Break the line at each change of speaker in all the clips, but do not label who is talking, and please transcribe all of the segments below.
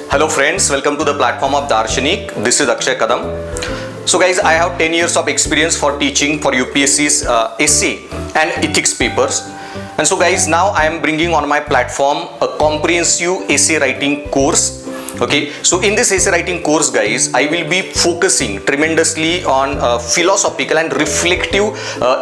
Hello friends, welcome to the platform of Darshanik. This is Akshay Kadam. So guys, I have 10 years of experience for teaching for UPSC's essay and ethics papers. And so guys, now I am bringing on my platform a comprehensive essay writing course. Okay, so in this essay writing course guys, I will be focusing tremendously on philosophical and reflective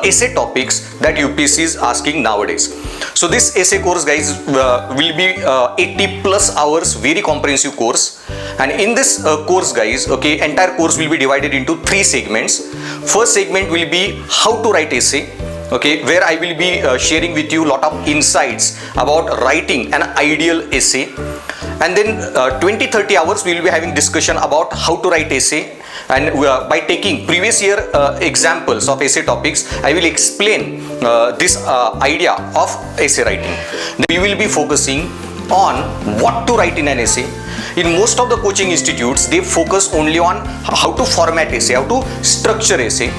essay topics that UPSC is asking nowadays. So this essay course guys will be 80 plus hours, very comprehensive course. And in this course guys, okay, entire course will be divided into 3 segments. First segment will be how to write essay. Okay, where I will be sharing with you lot of insights about writing an ideal essay. And then 20-30 hours we will be having discussion about how to write essay, and by taking previous year examples of essay topics, I will explain this idea of essay writing. Then we will be focusing on what to write in an essay. In most of the coaching institutes, they focus only on how to format essay, how to structure essay.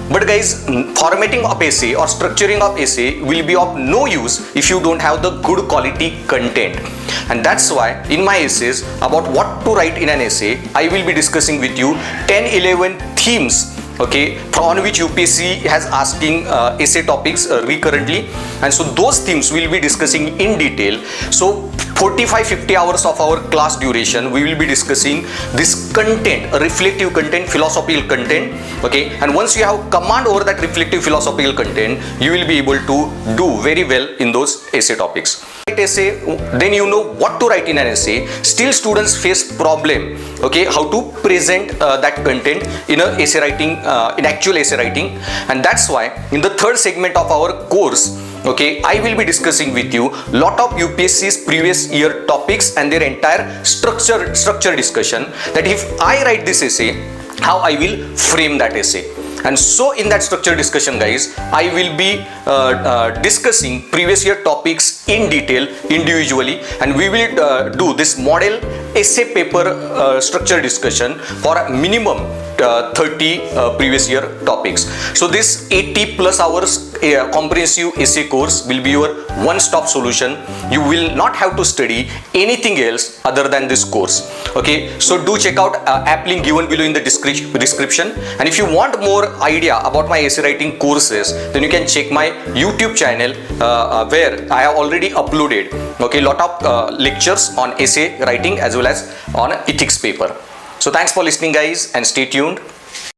But guys, formatting of essay or structuring of essay will be of no use if you don't have the good quality content. And that's why in my essays about what to write in an essay, I will be discussing with you 10-11 themes, okay, on which UPSC has asking essay topics recurrently. And so those themes we will be discussing in detail. So 45-50 hours of our class duration, we will be discussing this content, reflective content, philosophical content, okay. And once you have command over that reflective philosophical content, you will be able to do very well in those essay topics. Essay, then you know what to write in an essay. Still students face problem, okay, how to present that content in a essay writing, in actual essay writing. And that's why in the third segment of our course, okay, I will be discussing with you lot of UPSC's previous year topics and their entire structure discussion, that if I write this essay, how I will frame that essay. And so in that structure discussion guys, I will be discussing previous year topics in detail individually, and we will do this model essay paper structure discussion for minimum 30 previous year topics. So this 80 plus hours comprehensive essay course will be your one-stop solution. You will not have to study anything else other than this course. Okay, so do check out app link given below in the description. And if you want more idea about my essay writing courses, then you can check my YouTube channel where I have already uploaded, okay, lot of lectures on essay writing as well as on ethics paper. So thanks for listening guys, and stay tuned.